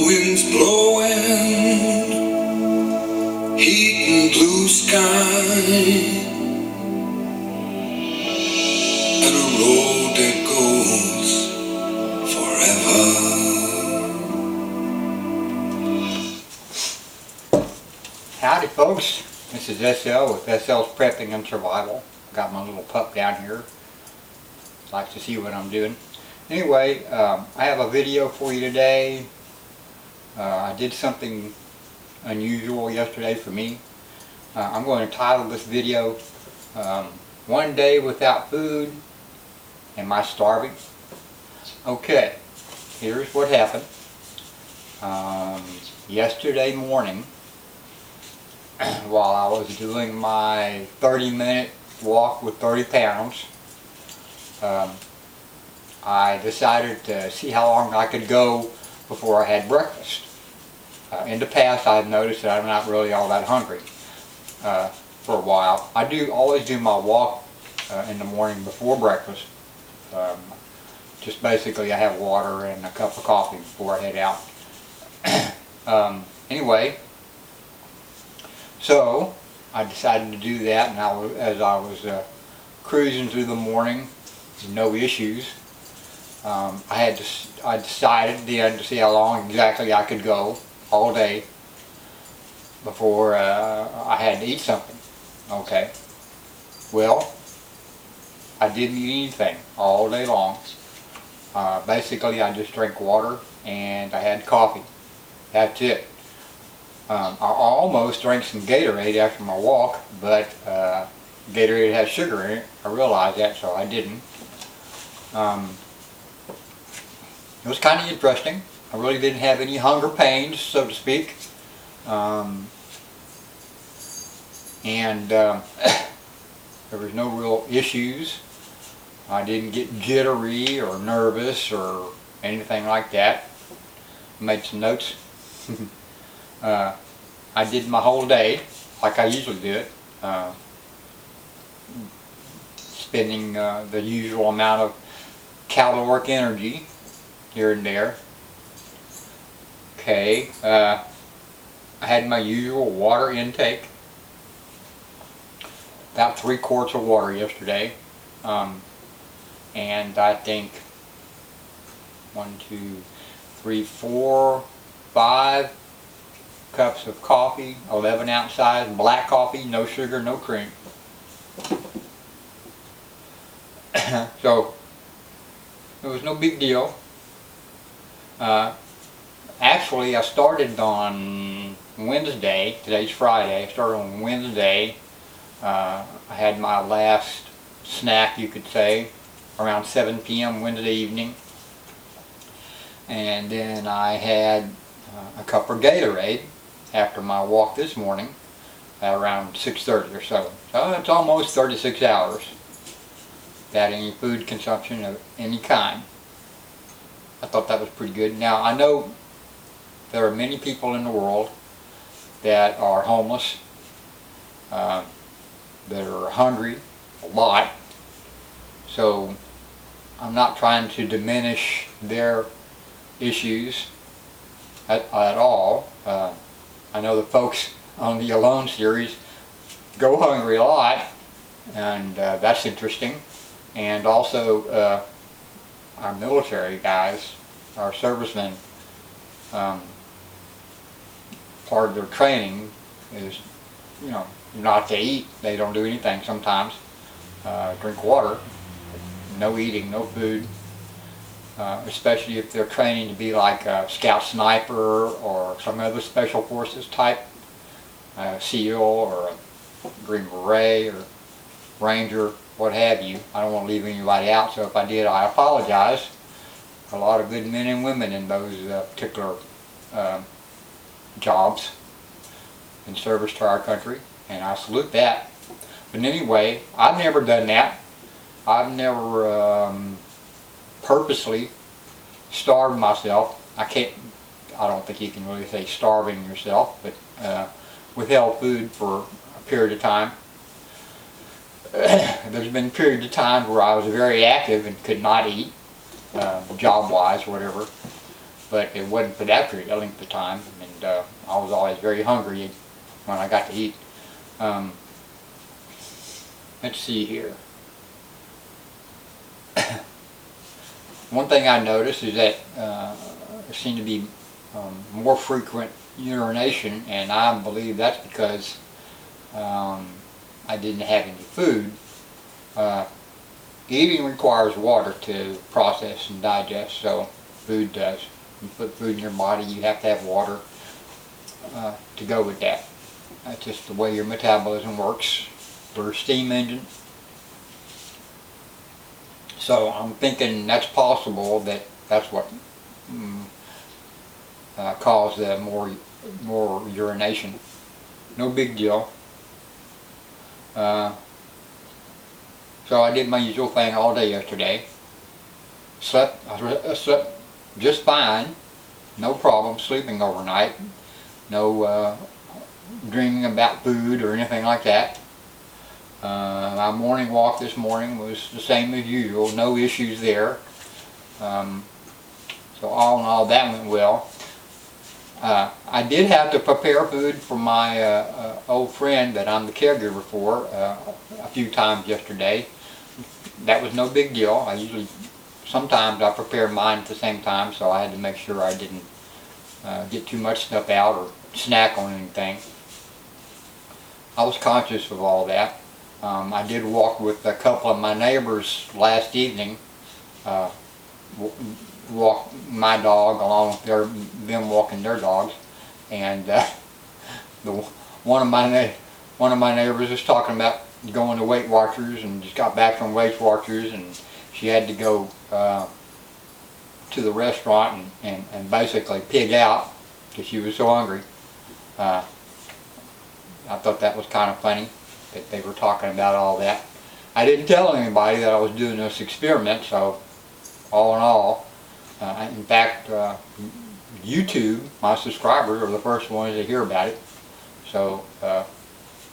wind's blowing, heat and blue sky, and a road that goes forever. Howdy folks, this is SL with SL's Prepping and Survival. Got my little pup down here, likes to see what I'm doing. Anyway, I have a video for you today. I did something unusual yesterday for me. I'm going to title this video, One Day Without Food. Am I Starving? Okay, here's what happened. Yesterday morning, while I was doing my 30-minute walk with 30 pounds, I decided to see how long I could go before I had breakfast. In the past, I've noticed that I'm not really all that hungry for a while. I always do my walk in the morning before breakfast. Just basically, I have water and a cup of coffee before I head out. Anyway, so I decided to do that, and as I was cruising through the morning, no issues. I decided then to see how long exactly I could go all day before I had to eat something. Okay. Well, I didn't eat anything all day long. Basically, I just drank water and I had coffee. That's it. I almost drank some Gatorade after my walk, but Gatorade has sugar in it. I realized that, so I didn't. It was kind of interesting. I really didn't have any hunger pains, so to speak. There was no real issues. I didn't get jittery or nervous or anything like that. I made some notes. I did my whole day like I usually do it, spending the usual amount of caloric energy here and there. Okay, I had my usual water intake, about 3 quarts of water yesterday, and I think 1, 2, 3, 4, 5 cups of coffee, 11-ounce size, black coffee, no sugar, no cream. So it was no big deal. Actually, I started on Wednesday. Today's Friday. I started on Wednesday. I had my last snack, you could say, around 7 p.m. Wednesday evening. And then I had a cup of Gatorade after my walk this morning at around 6:30 or so. So it's almost 36 hours without any food consumption of any kind. I thought that was pretty good. Now, I know there are many people in the world that are homeless, that are hungry a lot, so I'm not trying to diminish their issues at all. I know the folks on the Alone series go hungry a lot, and that's interesting. And also our military guys, our servicemen, part of their training is, not to eat. They don't do anything sometimes. Drink water, no eating, no food. Especially if they're training to be like a scout sniper or some other special forces type, SEAL or a Green Beret or Ranger, what have you. I don't want to leave anybody out, so if I did, I apologize. A lot of good men and women in those particular jobs in service to our country, and I salute that. But anyway, I've never done that. I've never purposely starved myself. I don't think you can really say starving yourself, but withheld food for a period of time. There's been periods of time where I was very active and could not eat, job-wise, whatever. but it wasn't for that length of time, and I was always very hungry when I got to eat. Let's see here. One thing I noticed is that there seemed to be more frequent urination, and I believe that's because I didn't have any food. Eating requires water to process and digest, so food does. You put food in your body, you have to have water to go with that. That's just the way your metabolism works. We're a steam engine. So I'm thinking that's possible, that's what caused the more urination. No big deal. So I did my usual thing all day yesterday. I slept just fine. No problem sleeping overnight. No dreaming about food or anything like that. My morning walk this morning was the same as usual. No issues there. So all in all, that went well. I did have to prepare food for my old friend that I'm the caregiver for a few times yesterday. That was no big deal. Sometimes I prepare mine at the same time, so I had to make sure I didn't get too much stuff out or snack on anything. I was conscious of all that. I did walk with a couple of my neighbors last evening. Walk my dog along with them walking their dogs, and one of my neighbors was talking about going to Weight Watchers, and just got back from Weight Watchers, and she had to go to the restaurant and basically pig out because she was so hungry. I thought that was kind of funny that they were talking about all that. I didn't tell anybody that I was doing this experiment, so all in all, in fact, YouTube, my subscribers, are the first ones to hear about it. So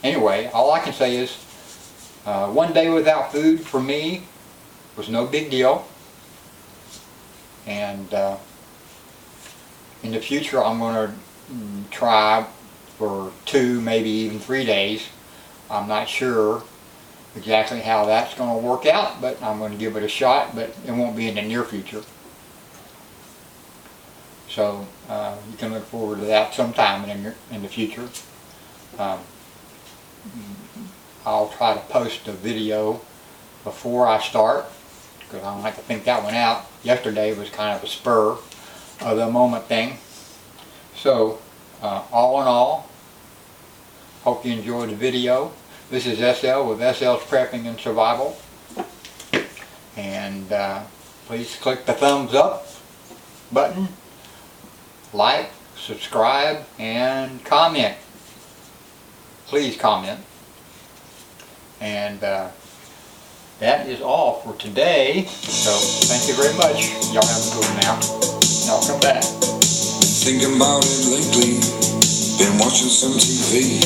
anyway, all I can say is one day without food for me was no big deal, and in the future I'm going to try for 2, maybe even 3 days. I'm not sure exactly how that's going to work out, but I'm going to give it a shot, but it won't be in the near future. So you can look forward to that sometime in the future. I'll try to post a video before I start, because I don't like to think that one out. Yesterday was kind of a spur of the moment thing. So all in all, hope you enjoyed the video. This is SL with SL's Prepping and Survival. And please click the thumbs up button, like, subscribe, and comment. Please comment. And that is all for today. So thank you very much. Y'all have a good one now. I'll come back. Thinking about it lately. Been watching some TV.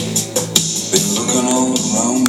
Been looking all around me.